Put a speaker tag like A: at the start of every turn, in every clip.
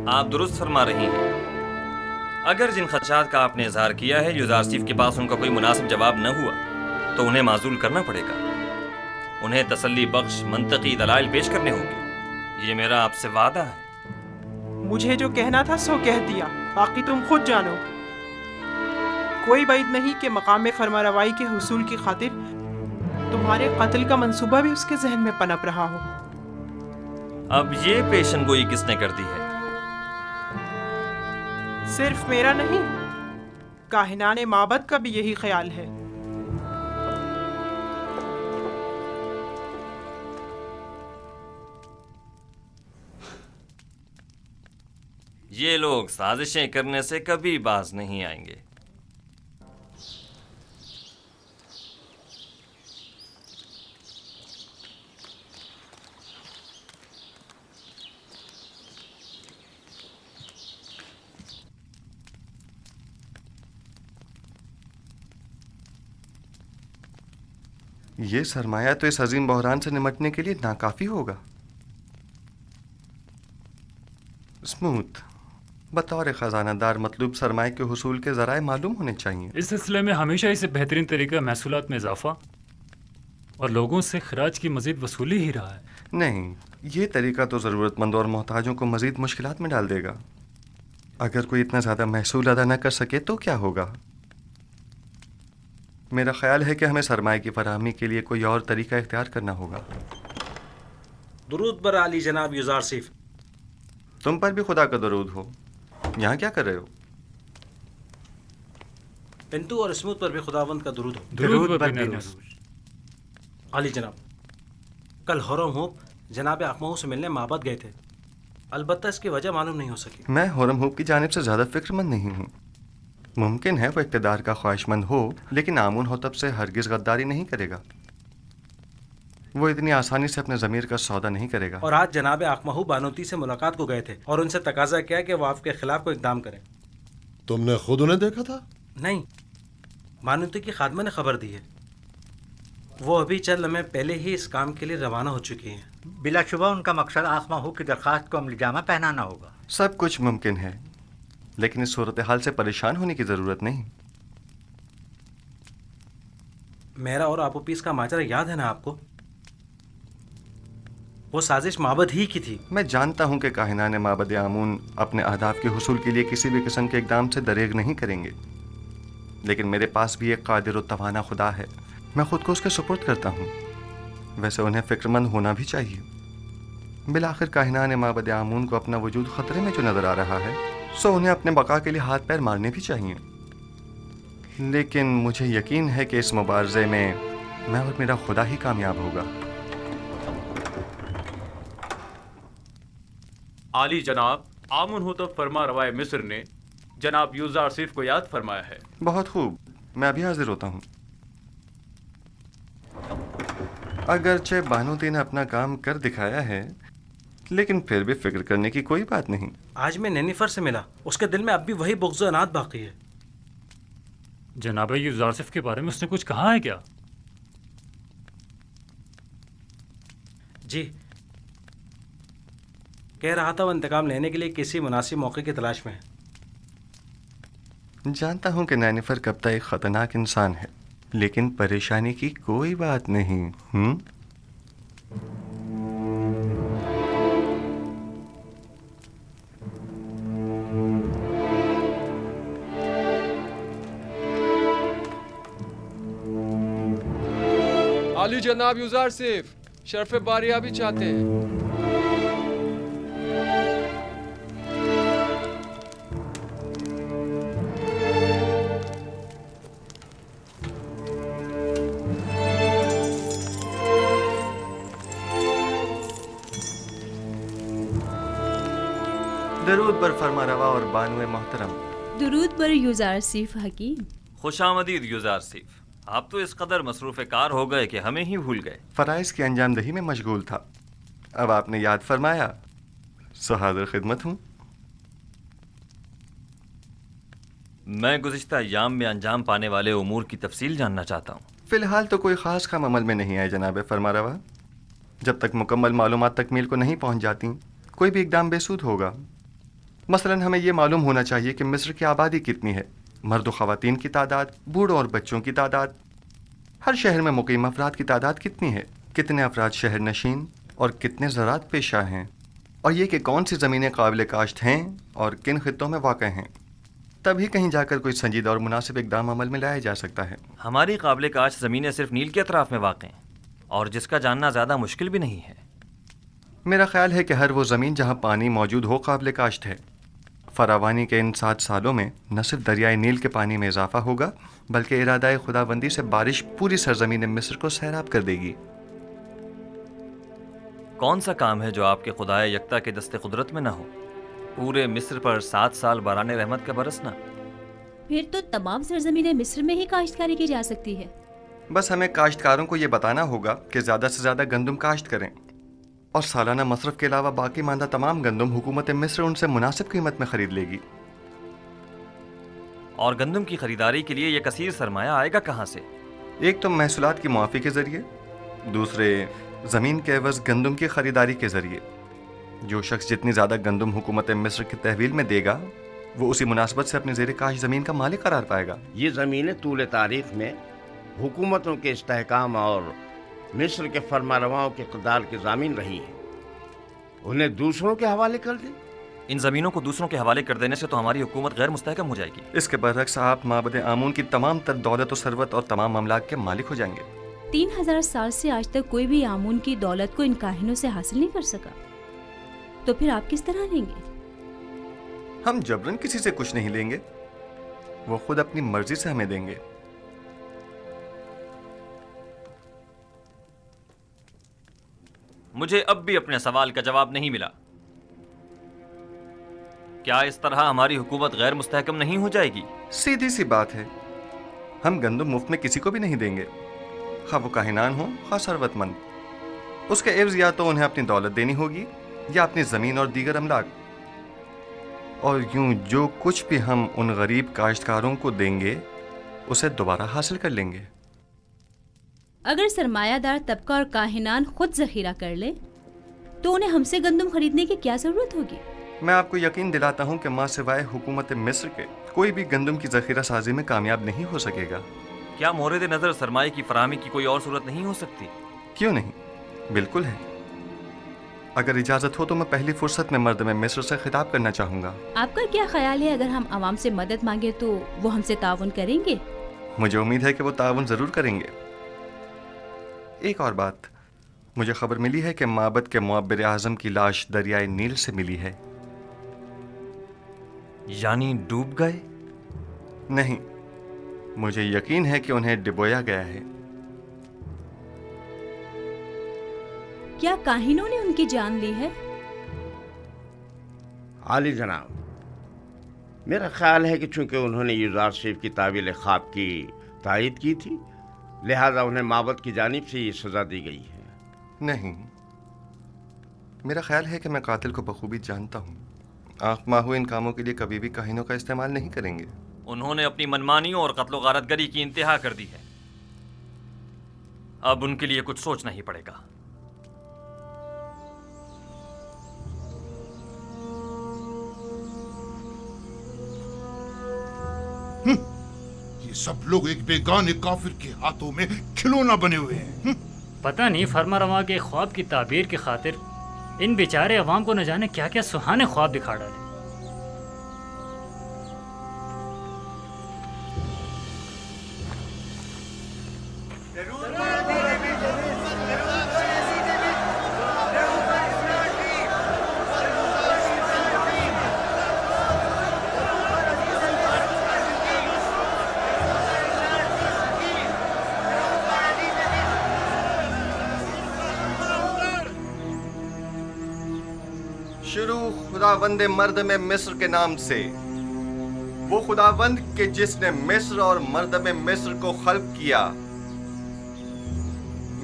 A: آپ درست فرما رہی ہیں۔ اگر جن خدشات کا آپ نے اظہار کیا ہے یوزار سیف کے پاس ان کا کوئی مناسب جواب نہ ہوا تو انہیں معزول کرنا پڑے گا۔ انہیں تسلی بخش منطقی دلائل پیش کرنے ہوں گے۔ یہ میرا آپ سے وعدہ ہے۔
B: مجھے جو کہنا تھا سو کہہ دیا، باقی تم خود جانو۔ کوئی بعید نہیں کہ مقام فرمانروائی کے حصول کی خاطر تمہارے قتل کا منصوبہ بھی اس کے ذہن میں پنپ رہا ہو۔
A: اب یہ پیشن گوئی کس نے کر دی ہے؟
B: صرف میرا نہیں، کاہنان معبد کا بھی یہی خیال ہے۔
A: یہ لوگ سازشیں کرنے سے کبھی باز نہیں آئیں گے۔
C: یہ سرمایہ تو اس عظیم بحران سے نمٹنے کے لیے ناکافی ہوگا۔ اسموتھ، بطور خزانہ دار مطلوب سرمایہ کے حصول کے ذرائع معلوم ہونے چاہیے۔
D: اس سلسلے میں ہمیشہ اسے بہترین طریقہ محصولات میں اضافہ اور لوگوں سے خراج کی مزید وصولی ہی رہا ہے۔
C: نہیں، یہ طریقہ تو ضرورت مندوں اور محتاجوں کو مزید مشکلات میں ڈال دے گا۔ اگر کوئی اتنا زیادہ محصول ادا نہ کر سکے تو کیا ہوگا؟ میرا خیال ہے کہ ہمیں سرمایہ کی فراہمی کے لیے کوئی اور طریقہ اختیار کرنا ہوگا۔
E: درود بر عالی جناب یوزار سیف۔
C: تم پر بھی خدا کا درود ہو۔ یہاں کیا کر رہے ہو؟
E: پنتو اور اسموتھ پر بھی خداوند کا درود ہو۔
D: درود بر نروز۔
E: عالی جناب، کل ہورم ہوپ جناب اقمہو سے ملنے معبد گئے تھے، البتہ اس کی وجہ معلوم نہیں ہو سکی۔
C: میں ہورم ہوپ کی جانب سے زیادہ فکر مند نہیں ہوں۔ ممکن ہے وہ اقتدار کا خواہش مند ہو، لیکن آمون ہوتب سے ہرگز غداری نہیں کرے گا۔ وہ اتنی آسانی سے اپنے ضمیر کا سودا نہیں کرے گا۔
E: اور آج جناب اقمہو بانوتی سے ملاقات کو گئے تھے اور ان سے تقاضا کیا کہ وہ آپ کے خلاف کوئی اقدام کریں۔
F: تم نے خود انہیں دیکھا تھا؟
E: نہیں، بانوتی کی خادمہ نے خبر دی ہے۔ وہ ابھی چند لمحے پہلے ہی اس کام کے لیے روانہ ہو چکی ہیں۔
G: بلا شبہ ان کا مقصد آخمہو کی درخواست کو عملی جامہ پہنانا ہوگا۔
C: سب کچھ ممکن ہے، لیکن اس صورتحال سے پریشان ہونے کی ضرورت نہیں۔
E: میرا اور آپو پیس کا ماجرا یاد ہے نا آپ کو؟ وہ سازش معبد ہی کی تھی۔
C: میں جانتا ہوں کہ کاہنان معبد آمون اپنے اہداف کے حصول کے لیے کسی بھی قسم کے اقدام سے دریغ نہیں کریں گے، لیکن میرے پاس بھی ایک قادر و توانا خدا ہے۔ میں خود کو اس کے سپرد کرتا ہوں۔ ویسے انہیں فکر مند ہونا بھی چاہیے۔ بالآخر کاہنان معبد آمون کو اپنا وجود خطرے میں جو نظر آ رہا ہے، سو انہیں اپنے بقا کے لیے ہاتھ پیر مارنے بھی چاہیے۔ لیکن مجھے یقین ہے کہ اس مبارزے میں میں اور میرا خدا ہی کامیاب ہوگا۔
H: عالی جناب، آمن ہوتب فرما روائے مصر نے جناب یوزار سیف کو یاد فرمایا ہے۔
C: بہت خوب، میں ابھی حاضر ہوتا ہوں۔ اگرچہ بانوتی نے اپنا کام کر دکھایا ہے، لیکن پھر بھی فکر کرنے کی کوئی بات نہیں۔
E: آج میں نینیفر سے ملا، اس کے دل میں اب بھی وہی بغض و عناد باقی ہے۔
D: جناب یوزار سیف کے بارے میں اس نے کچھ کہا ہے کیا؟
E: جی، کہہ رہا تھا وہ انتقام لینے کے لیے کسی مناسب موقع کی تلاش میں ہے۔
C: جانتا ہوں کہ نینیفر کبتا ایک خطرناک انسان ہے، لیکن پریشانی کی کوئی بات نہیں۔
I: عالی جناب یوزار سیف شرف باریابی چاہتے ہیں۔
C: درود بر فرما روا اور بانو محترم۔
J: درود بر یوزار سیف حکیم۔
A: خوش آمدید یوزار سیف۔ آپ تو اس قدر مصروف کار ہو گئے کہ ہمیں ہی بھول گئے۔
C: فرائض کی انجام دہی میں مشغول تھا، اب آپ نے یاد فرمایا، سو حاضر خدمت ہوں۔
A: میں گزشتہ ایام میں انجام پانے والے امور کی تفصیل جاننا چاہتا ہوں۔
C: فی الحال تو کوئی خاص کام عمل میں نہیں آئے جناب فرما روا۔ جب تک مکمل معلومات تکمیل کو نہیں پہنچ جاتی، کوئی بھی اقدام بے سود ہوگا۔ مثلا ہمیں یہ معلوم ہونا چاہیے کہ مصر کی آبادی کتنی ہے، مرد و خواتین کی تعداد، بوڑھوں اور بچوں کی تعداد، ہر شہر میں مقیم افراد کی تعداد کتنی ہے، کتنے افراد شہر نشین اور کتنے زراعت پیشہ ہیں، اور یہ کہ کون سی زمینیں قابل کاشت ہیں اور کن خطوں میں واقع ہیں۔ تبھی کہیں جا کر کوئی سنجیدہ اور مناسب اقدام عمل میں لایا جا سکتا ہے۔
A: ہماری قابل کاشت زمینیں صرف نیل کے اطراف میں واقع ہیں، اور جس کا جاننا زیادہ مشکل بھی نہیں ہے۔
C: میرا خیال ہے کہ ہر وہ زمین جہاں پانی موجود ہو قابل کاشت ہے۔ فراوانی کے ان 7 سالوں میں نہ صرف دریائے نیل کے پانی میں اضافہ ہوگا بلکہ ارادہ خداوندی سے بارش پوری سرزمین مصر کو سیراب کر دے گی۔
A: کون سا کام ہے جو آپ کے خدائے یکتا کے دست قدرت میں نہ ہو؟ پورے مصر پر 7 سال باران رحمت کا برسنا۔
J: پھر تو تمام سرزمین مصر میں ہی کاشتکاری کی جا سکتی ہے۔
C: بس ہمیں کاشتکاروں کو یہ بتانا ہوگا کہ زیادہ سے زیادہ گندم کاشت کریں، اور سالانہ مصرف کے علاوہ باقی ماندہ تمام گندم حکومت مصر ان سے مناسب قیمت میں خرید لے گی۔
A: اور گندم کی خریداری کے لیے یہ کثیر سرمایہ آئے گا کہاں سے؟
C: ایک تو محصولات کی معافی کے ذریعے، دوسرے زمین کے عوض گندم کی خریداری کے ذریعے۔ جو شخص جتنی زیادہ گندم حکومت مصر کی تحویل میں دے گا وہ اسی مناسبت سے اپنی زیر کاش زمین کا مالک قرار پائے گا۔
K: یہ زمینیں طول تاریخ میں حکومتوں کے استحکام اور مصر کے فرما رواؤں کے اقتدار کی ضامن رہی ہیں، انہیں دوسروں کے حوالے کر دیں۔
A: ان زمینوں کو دوسروں کے حوالے کر دینے سے تو ہماری حکومت غیر مستحکم ہو جائے گی۔
C: اس کے برعکس آپ معبد آمون کی تمام تر دولت و ثروت اور تمام املاک کے مالک ہو جائیں گے۔
J: 3000 سال سے آج تک کوئی بھی آمون کی دولت کو ان کاہنوں سے حاصل نہیں کر سکا، تو پھر آپ کس طرح لیں گے؟
C: ہم جبرن کسی سے کچھ نہیں لیں گے، وہ خود اپنی مرضی سے ہمیں دیں گے۔
A: مجھے اب بھی اپنے سوال کا جواب نہیں ملا۔ کیا اس طرح ہماری حکومت غیر مستحکم نہیں ہو جائے گی؟
C: سیدھی سی بات ہے، ہم گندم مفت میں کسی کو بھی نہیں دیں گے، خواہ وہ کاہنان ہوں خواہ ثروت مند۔ اس کے عوض یا تو انہیں اپنی دولت دینی ہوگی یا اپنی زمین اور دیگر املاک، اور یوں جو کچھ بھی ہم ان غریب کاشتکاروں کو دیں گے اسے دوبارہ حاصل کر لیں گے۔
J: اگر سرمایہ دار طبقہ اور کاہنان خود ذخیرہ کر لیں تو انہیں ہم سے گندم خریدنے کی کیا ضرورت ہوگی؟
C: میں آپ کو یقین دلاتا ہوں کہ ماں سوائے حکومت مصر کے کوئی بھی گندم کی ذخیرہ سازی میں کامیاب نہیں ہو سکے گا۔
A: کیا مورد نظر سرمایہ کی فراہمی کی کوئی اور صورت نہیں ہو سکتی؟
C: کیوں نہیں، بالکل ہے۔ اگر اجازت ہو تو میں پہلی فرصت میں مردم مصر سے خطاب کرنا چاہوں گا۔
J: آپ کا کیا خیال ہے اگر ہم عوام سے مدد مانگے تو وہ ہم سے تعاون کریں گے؟
C: مجھے امید ہے کہ وہ تعاون ضرور کریں گے۔ ایک اور بات، مجھے خبر ملی ہے کہ معبد کے معبر اعظم کی لاش دریائے نیل سے ملی ہے۔
A: یعنی ڈوب گئے؟
C: نہیں، مجھے یقین ہے کہ انہیں ڈبویا گیا ہے۔
J: کیا کاہنوں نے ان کی جان لی ہے؟
K: عالی جناب، میرا خیال ہے کہ چونکہ انہوں نے یوزارسیف کی تعویل خواب کی تائید کی تھی لہذا انہیں معبد کی جانب سے یہ سزا دی گئی ہے۔
C: نہیں، میرا خیال ہے کہ میں قاتل کو بخوبی جانتا ہوں۔ آنکھ ماہو ان کاموں کے لیے کبھی بھی کاہنوں کا استعمال نہیں کریں گے۔
A: انہوں نے اپنی منمانیوں اور قتل و غارت گری کی انتہا کر دی ہے، اب ان کے لیے کچھ سوچنا ہی پڑے گا۔
F: یہ سب لوگ ایک بیگانے کافر کے ہاتھوں میں کھلونا بنے ہوئے ہیں۔
D: پتہ نہیں فرما رواں کے خواب کی تعبیر کی خاطر ان بیچارے عوام کو نہ جانے کیا کیا سہانے خواب دکھا ڈالے۔
C: شروع خداوند مردم مصر کے نام سے، وہ خداوند کہ جس نے مصر اور مردم مصر کو خلق کیا۔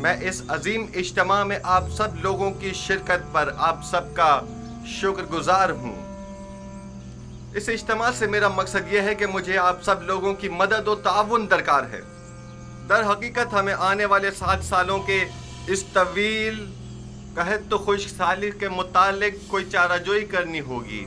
C: میں اس عظیم اجتماع میں آپ سب لوگوں کی شرکت پر آپ سب کا شکر گزار ہوں۔ اس اجتماع سے میرا مقصد یہ ہے کہ مجھے آپ سب لوگوں کی مدد و تعاون درکار ہے۔ در حقیقت ہمیں آنے والے 7 سالوں کے اس طویل قحط و خشک سالی کے متعلق کوئی چارہ جوئی کرنی ہوگی۔